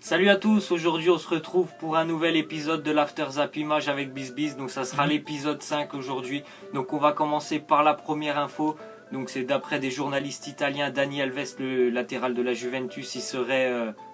Salut à tous, aujourd'hui on se retrouve pour un nouvel épisode de l'After Zap Image avec BizBiz. Donc ça sera l'épisode 5 aujourd'hui. Donc on va commencer par la première info. Donc c'est d'après des journalistes italiens, Dani Alves, le latéral de la Juventus, il serait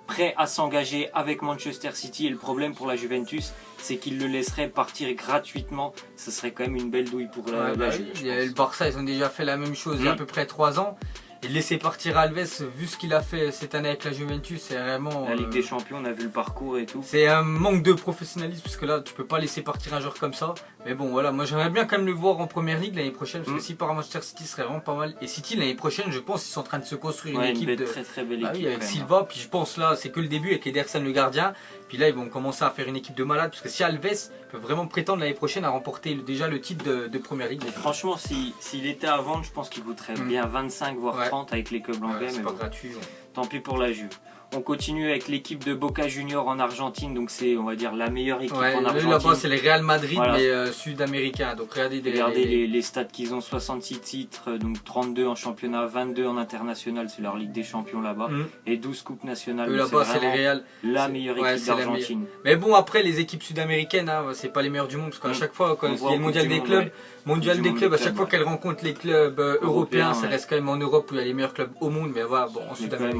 prêt à s'engager avec Manchester City. Et le problème pour la Juventus, c'est qu'il le laisserait partir gratuitement. Ce serait quand même une belle douille pour la Juve. Le Barça, ils ont déjà fait la même chose il y a à peu près 3 ans. Et laisser partir Alves, vu ce qu'il a fait cette année avec la Juventus, c'est vraiment... La Ligue des Champions, on a vu le parcours et tout. C'est un manque de professionnalisme, parce que là, tu peux pas laisser partir un joueur comme ça. Mais bon, voilà, moi j'aimerais bien quand même le voir en Première Ligue l'année prochaine, parce que si par Manchester City, ce serait vraiment pas mal. Et City, l'année prochaine, je pense qu'ils sont en train de se construire une équipe de... très belle équipe. Oui, avec Silva, puis je pense là, c'est que le début avec Ederson le gardien. Puis là, ils vont commencer à faire une équipe de malades, parce que si Alves peut vraiment prétendre l'année prochaine à remporter déjà le titre de Première Ligue. Et franchement, s'il était à vendre, je pense qu'il coûterait bien 25 voire 30 avec les clubs anglais. C'est pas gratuit. Tant pis pour la Juve. On continue avec l'équipe de Boca Juniors en Argentine, donc c'est, on va dire, la meilleure équipe en Argentine. Là-bas, c'est le Real Madrid, mais sud-américain. Donc regardez les stats qu'ils ont, 66 titres, donc 32 en championnat, 22 en international, c'est leur Ligue des Champions là-bas, et 12 coupes nationales. Là-bas, c'est le Real. La meilleure équipe d'Argentine. Mais bon, après, les équipes sud-américaines, c'est pas les meilleures du monde, parce qu'à chaque fois, quand il y a le mondial des clubs, à chaque fois qu'elles rencontrent les clubs européens, ça reste quand même en Europe où il y a les meilleurs clubs au monde, mais voilà, bon, en Sud-Amérique.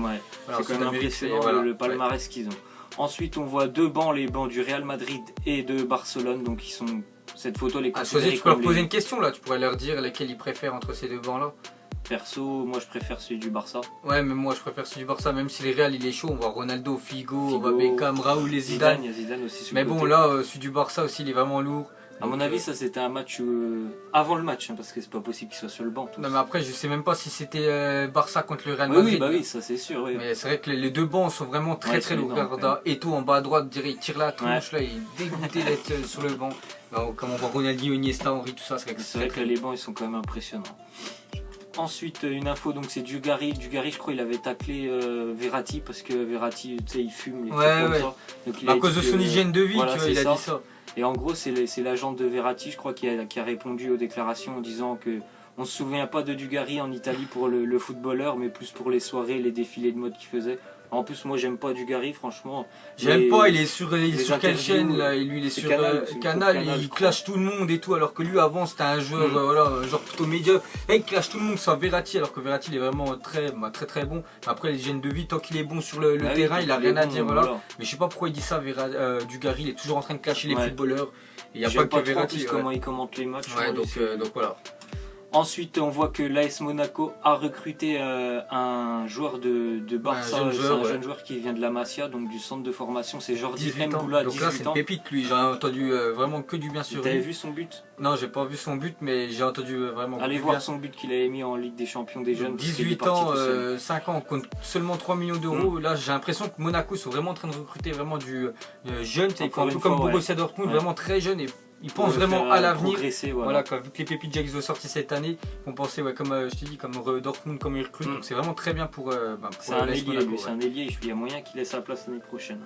C'est quand même impressionnant le palmarès qu'ils ont. Ensuite, on voit deux bancs, les bancs du Real Madrid et de Barcelone, donc ils sont... Cette photo les considérée. Tu peux leur poser une question là, tu pourrais leur dire lesquels ils préfèrent entre ces deux bancs là. Perso, moi je préfère celui du Barça. Ouais, mais moi je préfère celui du Barça, même si le Real il est chaud, on voit Ronaldo, Figo, on voit Beckham, Raoul et Zidane. Il y a Zidane aussi sur mais bon, là, celui du Barça aussi, il est vraiment lourd. À mon avis, ça c'était un match avant le match, parce que c'est pas possible qu'il soit sur le banc. Non, mais après, je sais même pas si c'était Barça contre le Real Madrid. Oui, ça c'est sûr. Oui. Mais c'est vrai que les deux bancs sont vraiment très lourds. Regarde, Eto'o en bas à droite, il tire la tronche, là, il est dégoûté d'être sur le banc. Alors, comme on voit Ronaldinho, Iniesta, Henry, tout ça, c'est vrai que les bancs ils sont quand même impressionnants. Ensuite, une info, donc c'est Dugarry. Dugarry, je crois, il avait taclé Verratti parce que Verratti, tu sais, il fume les trucs comme ça. Donc, à cause de son hygiène de vie, tu vois, il a dit ça. Et en gros, c'est l'agent de Verratti, je crois, qui a répondu aux déclarations en disant que on se souvient pas de Dugarry en Italie pour le footballeur, mais plus pour les soirées, les défilés de mode qu'il faisait. En plus, moi, j'aime pas Dugarry, franchement. J'aime pas, il est sur quelle chaîne là? Lui, il est sur Canal, il clash tout le monde et tout, alors que lui, avant, c'était un joueur genre plutôt médiocre. Et il clash tout le monde, sans Verratti, alors que Verratti, il est vraiment très bon. Après, les hygiènes de vie, tant qu'il est bon sur le terrain, il a rien à dire, voilà. Mais je sais pas pourquoi il dit ça, Dugarry, il est toujours en train de clasher les footballeurs. Il n'y a pas que Verratti. Comment il commente les matchs. Donc voilà. Ensuite, on voit que l'AS Monaco a recruté un joueur de Barça, un jeune joueur qui vient de la Masia, donc du centre de formation, c'est Jordi Mboula, 18 ans. Donc là, c'est une pépite lui, j'ai entendu vraiment que du bien sur lui. T'avais vu son but? Non, j'ai pas vu son but, mais j'ai entendu vraiment Allez voir son but qu'il avait mis en Ligue des Champions des jeunes. 18 ans, 5 ans, contre seulement 3 millions d'euros. Là, j'ai l'impression que Monaco sont vraiment en train de recruter vraiment du jeune, un peu comme Borussia Dortmund, vraiment très jeune. Ils pensent vraiment à l'avenir. Voilà, vu que les pépites Jack ont sorti cette année, on pensait, comme je t'ai dit, comme Dortmund, comme ils recrutent. Donc c'est vraiment très bien pour c'est un ailier, c'est un ailier. Il y a moyen qu'il ait sa place l'année prochaine.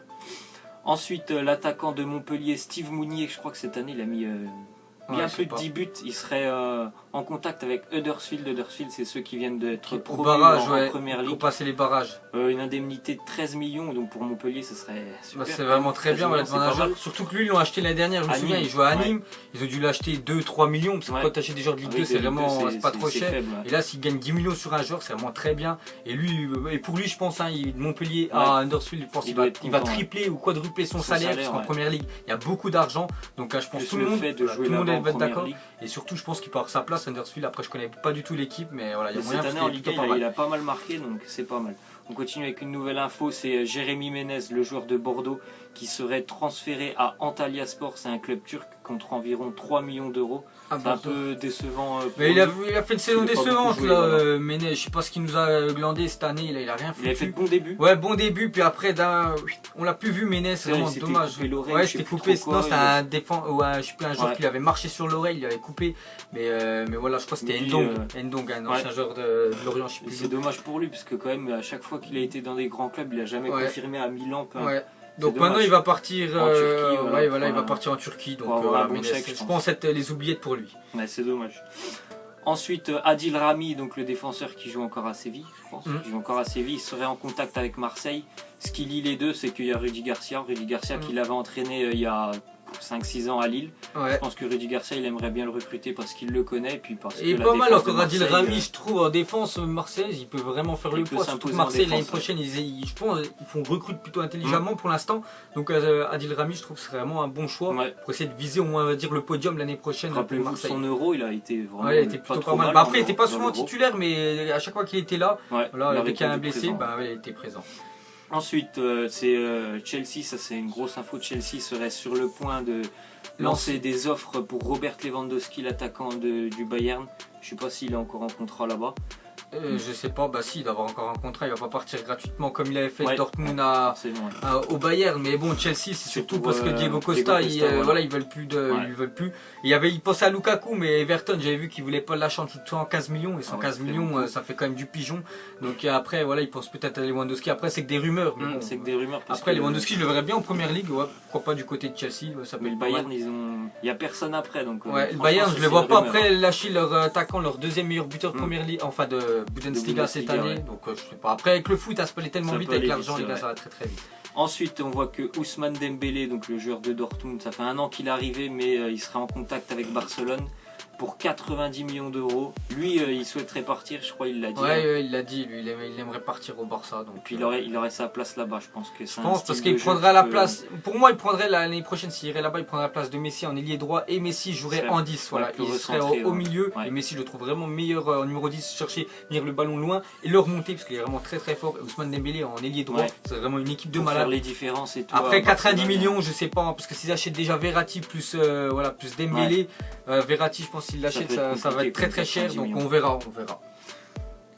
Ensuite, l'attaquant de Montpellier, Steve Mounier, je crois que cette année il a mis bien plus de 10 buts. Il serait en contact avec Huddersfield. Huddersfield, c'est ceux qui viennent d'être promus en Première Ligue. Pour passer les barrages. Une indemnité de 13 millions, donc pour Montpellier, ce serait super. C'est vraiment très bien, surtout que lui, ils l'ont acheté l'année dernière, je me souviens, il jouait à Nîmes. Ils ont dû l'acheter 2-3 millions, parce que quand tu achètes des joueurs de Ligue 2, c'est vraiment pas trop cher. Et là, s'il gagne 10 millions sur un joueur, c'est vraiment très bien. Et pour lui, je pense, Montpellier à Huddersfield, je pense qu'il va tripler ou quadrupler son salaire, parce qu'en Première Ligue, il y a beaucoup d'argent. Donc là, je pense que tout le monde va être d'accord. Et surtout, je pense qu'il part sa place, Huddersfield. Après, je connais pas du tout l'équipe, mais voilà, il y a moyen. Cette année en Ligue 1, il a pas mal marqué, donc c'est pas mal. On continue avec une nouvelle info, c'est Jérémy Ménez, le joueur de Bordeaux, qui serait transféré à Antalyaspor, c'est un club turc contre environ 3 millions d'euros. C'est un peu décevant. Mais il a fait une saison décevante là, Ménez. Je sais pas ce qu'il nous a glandé cette année, il a rien fait. Il a fait de bons débuts. Ouais, bon début, puis après, on l'a plus vu Ménez, c'est vraiment dommage. Ouais, c'était coupé, non, c'était un défenseur, je sais plus, un joueur qui avait marché sur l'oreille, il avait coupé. Mais voilà, je crois que c'était Ndong, un ancien joueur de Lorient, je sais plus. C'est dommage pour lui, parce que quand même, à chaque fois qu'il a été dans des grands clubs, il a jamais confirmé à Milan. Donc maintenant il va partir en Turquie, il va partir en Turquie, donc je pense être les oubliettes pour lui. Ouais, c'est dommage. Ensuite, Adil Rami, donc le défenseur qui joue encore à Séville, je pense, qui joue encore à Séville, il serait en contact avec Marseille. Ce qui lie les deux, c'est qu'il y a Rudy Garcia qui l'avait entraîné il y a 5-6 ans à Lille. Je pense que Rudy Garcia, il aimerait bien le recruter parce qu'il le connaît. Et puis parce pas mal encore Adil Rami, je trouve, en défense marseillaise, il peut vraiment faire le poids. Surtout que Marseille, l'année prochaine, je pense ils font recrute plutôt intelligemment pour l'instant. Donc Adil Rami, je trouve que c'est vraiment un bon choix pour essayer de viser au moins le podium l'année prochaine. Rappelez-vous, son euro, il a été vraiment il était plutôt pas mal. Après, il n'était pas souvent titulaire, mais à chaque fois qu'il était là, dès qu'il y a un blessé, il était présent. Ensuite, c'est Chelsea, ça c'est une grosse info. Chelsea serait sur le point de lancer des offres pour Robert Lewandowski, l'attaquant du Bayern. Je ne sais pas s'il est encore en contrat là-bas. Je sais pas, il doit avoir encore un contrat, il va pas partir gratuitement comme il avait fait Dortmund au Bayern. Mais bon, Chelsea, c'est surtout parce que Diego Costa, ils veulent plus. Il pensait à Lukaku, mais Everton, j'avais vu qu'il voulait pas lâcher en 115 millions. Et 115 millions, ça fait quand même du pigeon. Donc après, il pense peut-être à Lewandowski. Après, c'est que des rumeurs. C'est que des rumeurs. Après, Lewandowski, je le verrais bien en première ligue. Pourquoi pas du côté de Chelsea. Mais le Bayern, il n'y a personne après. Donc, le Bayern, je le vois pas après lâcher leur attaquant, leur deuxième meilleur buteur de première ligue, enfin de Bundesliga cette année, donc je sais pas. Après avec le foot, ça peut aller tellement vite avec l'argent, les gars, ça va très très vite. Ensuite, on voit que Ousmane Dembélé, donc le joueur de Dortmund, ça fait 1 an qu'il est arrivé, mais il sera en contact avec Barcelone pour 90 millions d'euros. Lui, il souhaiterait partir, je crois, il l'a dit. Il l'a dit, lui, il aimerait partir au Barça. Donc, puis il aurait sa place là-bas, je pense que c'est parce qu'il prendra la place. Pour moi, il prendrait l'année prochaine, s'il irait là-bas, il prendrait la place de Messi en ailier droit et Messi jouerait en 10. Il serait au milieu. Et Messi, je le trouve vraiment meilleur en numéro 10, chercher venir le ballon loin et le remonter parce qu'il est vraiment très très fort. Et Ousmane Dembélé en ailier droit, c'est vraiment une équipe de malades. Faire les différences et tout. Après 90 millions, je sais pas, parce que s'ils achètent déjà Verratti plus Dembélé, Verratti, je pense qu'ils l'achètent, ça va être très très cher, donc on verra.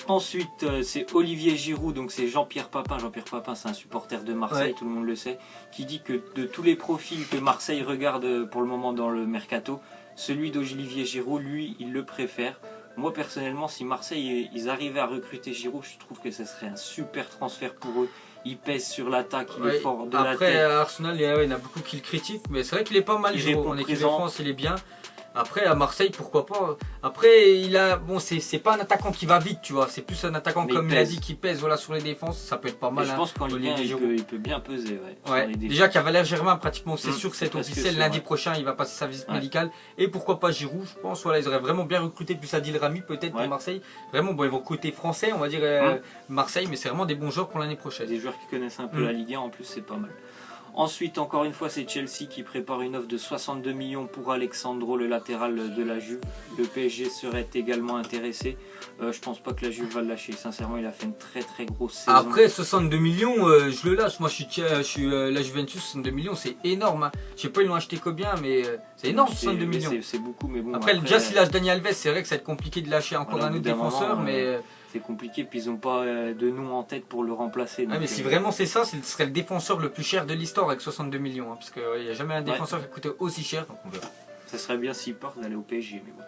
Ensuite, c'est Olivier Giroud, donc c'est Jean-Pierre Papin. Jean-Pierre Papin, c'est un supporter de Marseille, tout le monde le sait, qui dit que de tous les profils que Marseille regarde pour le moment dans le mercato, celui d'Olivier Giroud, lui, il le préfère. Moi, personnellement, si Marseille ils arrivaient à recruter Giroud, je trouve que ce serait un super transfert pour eux. Il pèse sur l'attaque, il est fort de la tête. Après, à Arsenal, il y en a beaucoup qui le critiquent, mais c'est vrai qu'il est pas mal. En équipe de France, il est bien. Après, à Marseille, pourquoi pas. Après, c'est pas un attaquant qui va vite, tu vois. C'est plus un attaquant, comme il a dit, qui pèse sur les défenses. Ça peut être pas mal. Je pense qu'en Ligue 1, il peut bien peser. Déjà qu'à Valère Germain, pratiquement, c'est sûr que c'est officiel. Lundi prochain, il va passer sa visite médicale. Et pourquoi pas Giroud, je pense. Ils auraient vraiment bien recruté, plus Adil Rami, peut-être pour Marseille. Vraiment, ils vont recruter français, on va dire Marseille, mais c'est vraiment des bons joueurs pour l'année prochaine. Des joueurs qui connaissent un peu la Ligue 1, en plus, c'est pas mal. Ensuite, encore une fois, c'est Chelsea qui prépare une offre de 62 millions pour Alexandro, le latéral de la Juve. Le PSG serait également intéressé. Je pense pas que la Juve va le lâcher. Sincèrement, il a fait une très très grosse saison. Après, 62 millions, je le lâche. Moi, je suis la Juventus, 62 millions, c'est énorme. Hein. Je sais pas, ils l'ont acheté combien, mais c'est énorme, 62 millions. C'est beaucoup, mais bon. Après déjà, s'il lâche Dani Alves, c'est vrai que ça va être compliqué de lâcher encore un autre défenseur, mais... C'est compliqué, puis ils n'ont pas de nom en tête pour le remplacer. Mais si vraiment c'est ça, ce serait le défenseur le plus cher de l'histoire avec 62 millions. Parce qu'il n'y a jamais un défenseur qui a coûté aussi cher, donc on verra. Ça serait bien s'il part d'aller au PSG, mais bon.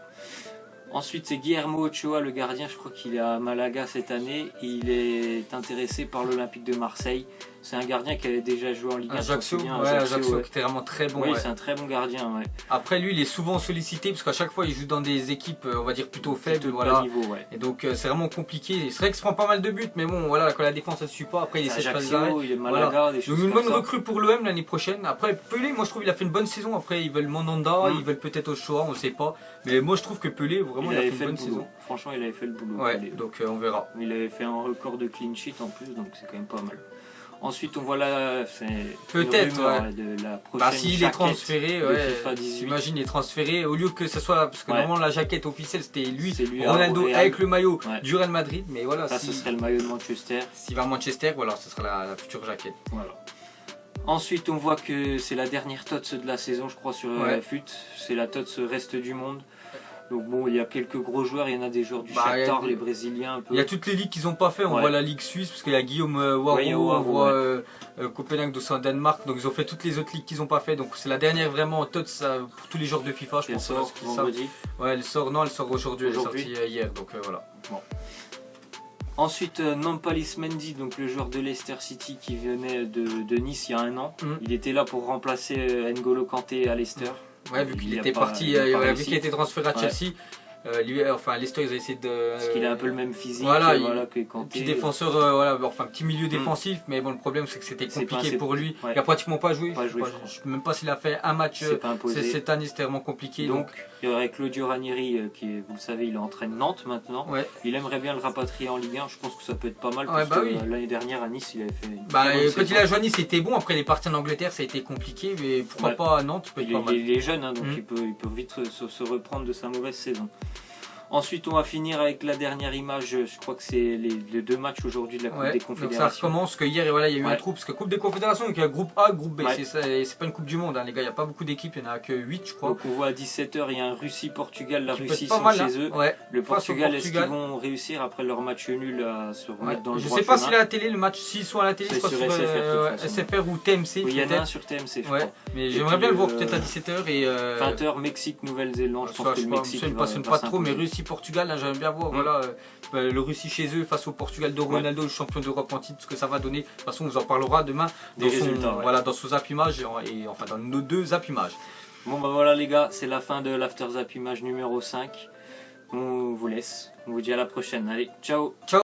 Ensuite, c'est Guillermo Ochoa, le gardien, je crois qu'il est à Malaga cette année. Il est intéressé par l'Olympique de Marseille. C'est un gardien qui avait déjà joué en Ligue 1. Ajaccio, qui était vraiment très bon. Oui, c'est un très bon gardien. Après, lui, il est souvent sollicité parce qu'à chaque fois, il joue dans des équipes, on va dire, plutôt faibles. Niveau, Et donc, c'est vraiment compliqué. C'est vrai qu'il se prend pas mal de buts, mais bon, quand la défense ne suit pas, après, il essaie de faire des arrêts. Il est Malaga, des choses donc, une bonne recrue pour l'OM l'année prochaine. Après, Pelé, moi, je trouve qu'il a fait une bonne saison. Après, ils veulent Mandanda, ils veulent peut-être Ochoa, on ne sait pas. Mais moi, je trouve que Pelé, vraiment, il a fait une bonne saison. Franchement, il avait fait le boulot. Donc, on verra. Il avait fait un record de clean sheet en plus, donc c'est quand même pas mal. Ensuite, on voit là, c'est peut-être de la prochaine s'il est transféré, imagine il est transféré au lieu que ce soit parce que normalement la jaquette officielle c'était lui Ronaldo avec le maillot du Real Madrid, mais voilà, ce serait le maillot de Manchester. S'il va à Manchester, ce sera la future jaquette. Voilà. Ensuite, on voit que c'est la dernière TOTS de la saison, je crois, sur FUT. C'est la TOTS reste du monde. Donc bon, il y a quelques gros joueurs, il y en a des joueurs du Shakhtar, les Brésiliens un peu. Il y a toutes les ligues qu'ils n'ont pas fait, on voit la Ligue suisse, parce qu'il y a Guillaume Waro, on voit Copenhague de Danemark, donc ils ont fait toutes les autres ligues qu'ils n'ont pas fait, donc c'est la dernière vraiment TOTS pour tous les joueurs de FIFA, je pense. Elle sort aujourd'hui, elle est sortie hier, donc voilà. Bon. Ensuite, Nampalys Mendy, donc le joueur de Leicester City qui venait de Nice il y a 1 an. Il était là pour remplacer N'Golo Kanté à Leicester. Vu qu'il était parti, vu qu'il était transféré à Chelsea. enfin Leicester ils ont essayé de... Parce qu'il a un peu le même physique que Kanté. Petit défenseur, enfin petit milieu défensif, mais bon le problème c'est que c'était compliqué pour lui. Il a pratiquement pas joué. Je ne sais même pas s'il a fait un match cette année, c'était vraiment compliqué. Donc il y aurait Claudio Ranieri qui, vous le savez, il entraîne Nantes maintenant. Il aimerait bien le rapatrier en Ligue 1, je pense que ça peut être pas mal parce que l'année dernière à Nice il avait fait... quand il a joué à Nice c'était bon, après il est parti en Angleterre ça a été compliqué, mais pourquoi pas à Nantes, il est jeune, donc il peut vite se reprendre de sa mauvaise saison. Ensuite, on va finir avec la dernière image. Je crois que c'est les 2 matchs aujourd'hui de la Coupe des Confédérations. Donc ça recommence que hier, il y a eu un trou. Parce que Coupe des Confédérations, donc il y a groupe A, groupe B. C'est pas une Coupe du Monde, hein, les gars. Il n'y a pas beaucoup d'équipes. Il n'y en a que 8, je crois. Donc on voit à 17h, il y a un Russie-Portugal. La Russie sont chez eux. Le Portugal, est-ce qu'ils vont réussir après leur match nul à se remettre dans le droit chemin? Je sais pas s'il est à la télé, le match. S'ils sont à la télé, je crois sur SFR ou TMC. Il y en a un sur TMC, je crois. Mais j'aimerais bien le voir peut-être à 17h. 20h, Mexique, Nouvelle-Zélande. Je pense que le Mexique ne passionne pas trop, mais Russie-Portugal, j'aimerais bien voir le Russie chez eux face au Portugal de Ronaldo, le champion d'Europe en titre, ce que ça va donner. De toute façon, on vous en parlera demain dans son Zap Image et enfin dans nos 2 Zap Images. Bon voilà les gars, c'est la fin de l'After Zap Image numéro 5. On vous laisse. On vous dit à la prochaine. Allez, ciao. Ciao.